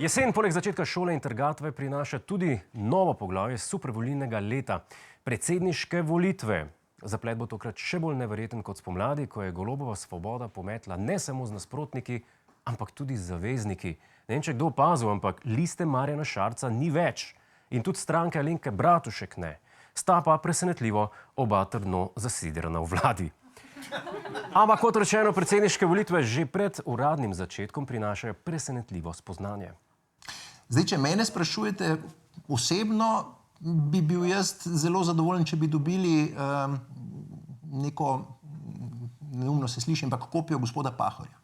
Jesen poleg začetka šole in trgatve prinaša tudi novo poglavje supervolilnega leta – predsedniške volitve. Zaplet bo tokrat še bolj neverjeten kot spomladi, ko je Golobova Svoboda pometla ne samo z nasprotniki, ampak tudi z zavezniki. Ne vem, če kdo opazil, ampak Liste Marjana Šarca ni več. In tudi stranke Alenke Bratušek ne. Sta pa presenetljivo oba trdno zasidrana v vladi. Ampak kot rečeno, predsedniške volitve že pred uradnim začetkom prinašajo presenetljivo spoznanje. Zdaj, če mene sprašujete osebno, bi bil jaz zelo zadovoljen, če bi dobili neko, neumno se sliši, ampak kopijo gospoda Pahorja.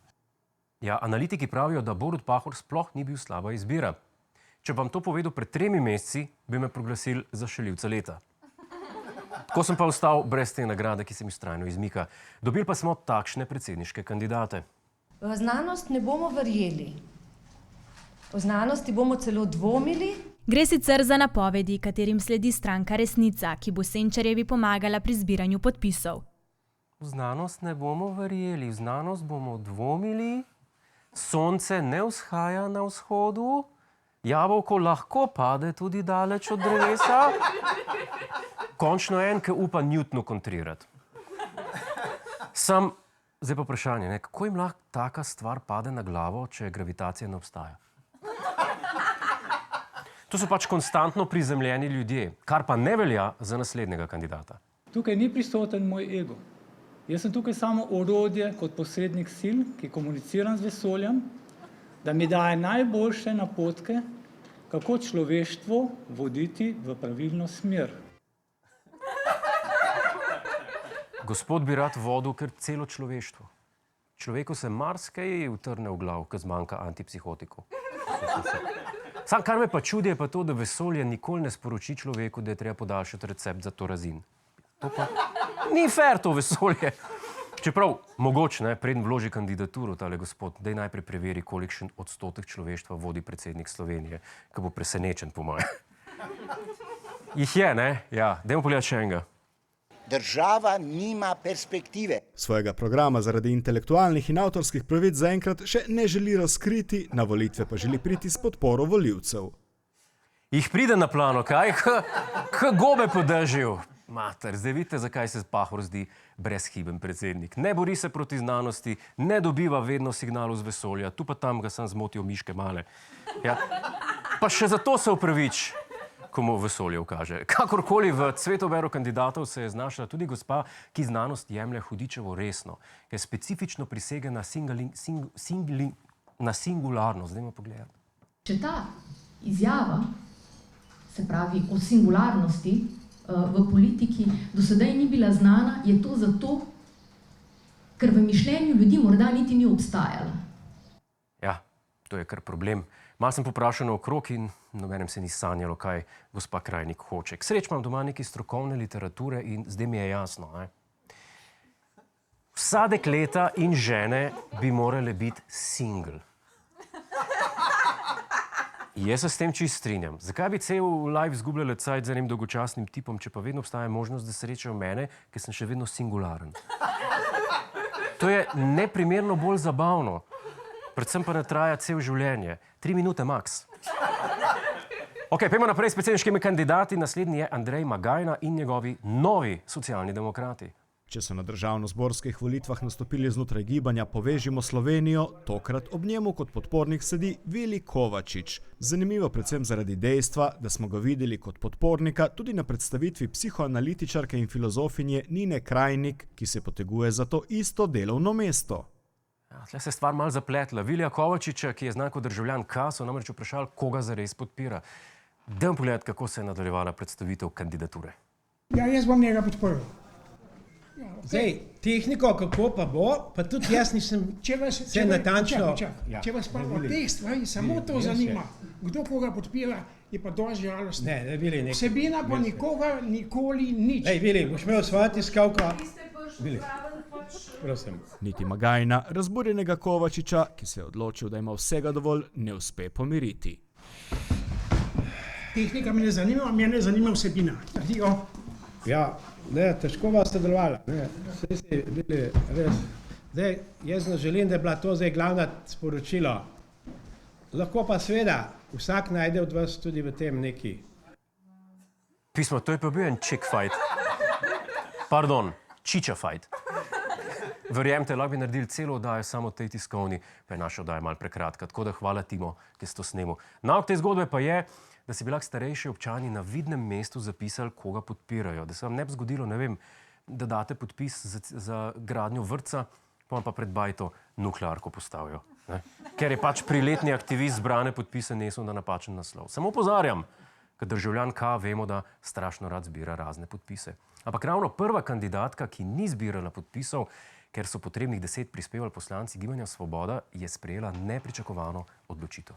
Ja, analitiki pravijo, da Borut Pahor sploh ni bil slaba izbira. Če vam to povedal pred 3 meseci, bi me proglasili za šaljivca leta. Tako sem pa ostal brez te nagrade, ki se mi vztrajno izmika. Dobili pa smo takšne predsedniške kandidate. V znanost ne bomo verjeli. O znanosti bomo celo dvomili. Gre sicer za napovedi, katerim sledi stranka Resnica, ki bo Senčarjevi pomagala pri zbiranju podpisov. V znanost ne bomo verjeli, v znanost bomo dvomili, sonce ne vzhaja na vzhodu, jabolko lahko pade tudi daleč od drevesa. Končno en, ki upa Newtonu kontrirati. Zdaj pa vprašanje, kako jim lahko taka stvar pade na glavo, če gravitacija ne obstaja? To so pač konstantno prizemljeni ljudje, kar pa ne velja za naslednjega kandidata. Tukaj ni prisoten moj ego. Jaz sem tukaj samo orodje kot posrednik sil, ki komuniciram z vesoljem, da mi daje najboljše napotke, kako človeštvo voditi v pravilno smer. Gospod bi rad vodil kar celo človeštvo. Človeku se marsikaj utrne v glav, ko zmanjka antipsihotikov. Sam, kar me pa čudi, je pa to, da vesolje nikoli ne sporoči človeku, da je treba podaljšati recept za torazin. To pa ni fair, to vesolje. Čeprav, mogoče, preden vloži kandidaturo tale gospod, daj najprej preveri, kolikšen odstotek človeštva vodi predsednik Slovenije, ki bo presenečen, po moje. Jih je, ne? Ja, dajmo pogledati še enega. Država nima perspektive. Svojega programa zaradi intelektualnih in avtorskih pravic zaenkrat še ne želi razkriti, na volitve pa želi priti s podporo volivcev. Jih pride na plano, kaj? K gobe po dežju. Mater, zdaj vidite, zakaj se Pahor zdi brezhiben predsednik. Ne bori se proti znanosti, ne dobiva vedno signalov z vesolja, tu pa tam ga sam zmotijo miške male. Ja. Pa še zato se opravič, komu vesolje ukaže. Kakorkoli, v cvetoberu kandidatov se je znašla tudi gospa, ki znanost jemlje hudičevo resno, ki je specifično prisege na singularnost. Zdajmo pogledati. Če ta izjava, se pravi o singularnosti v politiki, do sedaj ni bila znana, je to zato, ker v mišljenju ljudi morda niti ni obstajala. Ja, to je kar problem. Malo sem poprašal okrog in nobenem se ni sanjalo, kaj gospa Krajnik hoče. K sreči imam doma nekaj strokovne literature in zdaj mi je jasno. Vsa dekleta in žene bi morale biti single. Jaz se s tem čisto strinjam. Zakaj bi cel life zgubljala cajt z enim dolgočasnim tipom, če pa vedno obstaja možnost, da srečajo mene, ker sem še vedno singularen? To je neprimerno bolj zabavno. Predvsem pa ne traja cel življenje. 3 minute max. Ok, pojmo naprej s predsedniškimi kandidati. Naslednji je Andrej Magajna in njegovi novi socialni demokrati. Če so na državnozborskih volitvah nastopili znotraj gibanja Povežimo Slovenijo, tokrat ob njemu kot podpornik sedi Vili Kovačič. Zanimivo predvsem zaradi dejstva, da smo ga videli kot podpornika tudi na predstavitvi psihoanalitičarke in filozofinje Nine Krajnik, ki se poteguje za to isto delovno mesto. Tle se je stvar malo zapletla. Vilija Kovačiča, ki je znan kot državljan K, so namreč vprašali, koga zares podpira. Dajmo pogledati, kako se je nadaljevala predstavitev kandidature. Ja, jaz bom njega podporil. Zdaj, tehniko, kako pa bo, pa tudi jaz nisem vse natančno... Če vas pa od teh stvari samo to zanima, kdo koga podpira, je pa dosti žalostno. Vsebina pa nikoga nikoli nič. Ej, Vili, boš imel svojo tiskalko? Vili. Prosim. Niti Magajna, razburjenega Kovačiča, ki se je odločil, da ima vsega dovolj, ne uspe pomiriti. Tehnika me ne zanima, mene zanima vsebina. Ja, težko vas ste delovala. Zdaj, jaz želim, da je bila to zdaj glavna sporočilo. Lahko pa seveda vsak najde od vas tudi v tem neki. Pismo, to je pa bil en chick fight. Pardon, čiča fight. Verjemite, lahko bi naredili celo oddajo samo o tej tiskovni, pa je naša oddaja malo prekratka. Tako da hvala Timo, ki si to snemal. Nauk te zgodbe pa je, da si bi lahko starejši občani na vidnem mestu zapisali, koga podpirajo. Da se vam ne bi zgodilo, ne vem, da date podpis za gradnjo vrtca, pa vam pa pred bajto nuklearko postavijo. Ne? Ker je pač priletni aktivist zbrane podpise nesel na napačen naslov. Samo opozarjam, ker državljan K vemo, da strašno rad zbira razne podpise. Ampak ravno prva kandidatka, ki ni zbirala podpisov, ker so potrebnih 10 prispevali poslanci Gibanja Svoboda, je sprejela nepričakovano odločitev.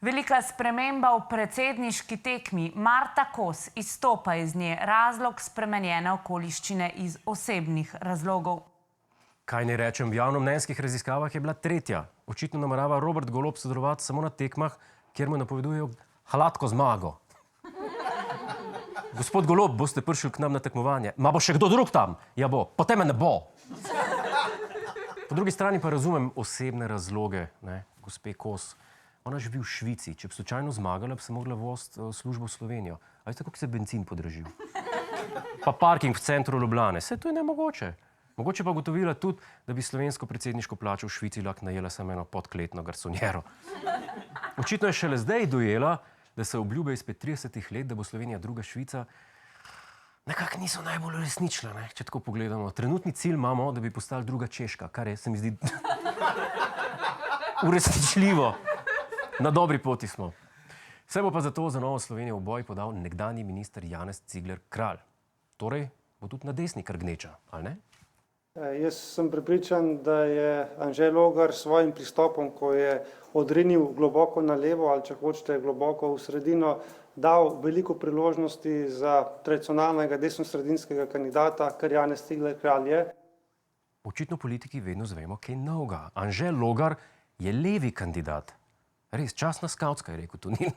Velika sprememba v predsedniški tekmi. Marta Kos izstopa iz nje. Razlog spremenjene okoliščine iz osebnih razlogov. Kaj ne rečem, v javnomnenjskih raziskavah je bila tretja. Očitno namerava Robert Golob sodelovati samo na tekmah, kjer mu napovedujejo hladko zmago. Gospod Golob, boste prišli k nam na tekmovanje. Ma bo še kdo drug tam? Ja bo, potem me ne bo. Po drugi strani pa razumem osebne razloge, ne, gospe Kos. Ona živi v Švici. Če bi slučajno zmagala, bi se mogla voziti službo v Slovenijo. A veste, kako se benzin podražil? Pa parking v centru Ljubljane. Saj to je nemogoče. Mogoče pa gotovila tudi, da bi slovensko predsedniško plačo v Švici lahko najela samo eno podkletno garsonjero. Očitno je šele zdaj dojela, da se obljube izpred 30 let, da bo Slovenija druga Švica, nekako niso najbolj resnične, ne? Če tako pogledamo. Trenutni cilj imamo, da bi postali druga Češka, kar je, se mi zdi, uresničljivo. Na dobri poti smo. Se bo pa zato za Novo Slovenijo v boj podal nekdanji minister Janez Cigler Kralj. Torej bo tudi na desni kar gneča, ali ne? Jaz sem prepričan, da je Anže Logar s svojim pristopom, ko je odrinil globoko na levo ali če hočete globoko v sredino, dal veliko priložnosti za tradicionalnega desnosredinskega kandidata, kar Janez Cigler Kralj je. Očitno politiki vedno zvemo kaj novega. Anže Logar je levi kandidat. Res, časna skavtska, je rekel Tonin.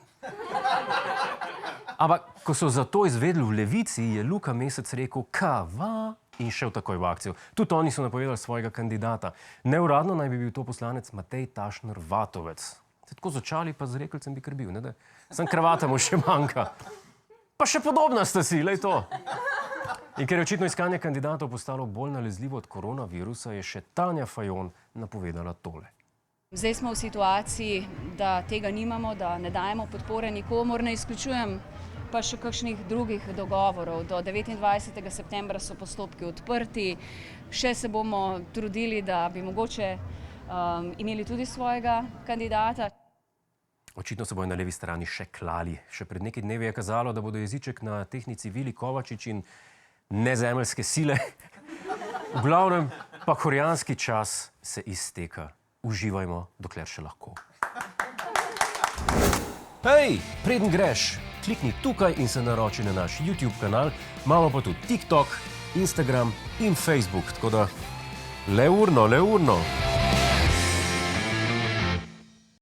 Ampak, ko so za to izvedeli v Levici, je Luka Mesec rekel, kava, in šel takoj v akcijo. Tudi oni so napovedali svojega kandidata. Neuradno naj bi bil to poslanec Matej Tašner Vatovec. Se tako začali, pa z rekelcem bi krbil, ne da? Sam kravata mu še manjka. Pa še podobna sta si, lej to. In ker je očitno iskanje kandidatov postalo bolj nalezljivo od koronavirusa, je še Tanja Fajon napovedala tole. Zdaj smo v situaciji, da tega nimamo, da ne dajemo podpore nikomur, ne izključujem pa še kakšnih drugih dogovorov. Do 29. septembra so postopki odprti, še se bomo trudili, da bi mogoče imeli tudi svojega kandidata. Očitno se bojo na levi strani še klali. Še pred nekaj dnevi je kazalo, da bodo jeziček na tehnici Vili Kovačič in nezemeljske sile. V glavnem pa koreanski čas se izteka. Uživajmo, dokler še lahko. Hej, preden greš, klikni tukaj in se naroči na naš YouTube kanal. Imamo pa tudi TikTok, Instagram in Facebook, tako da le urno.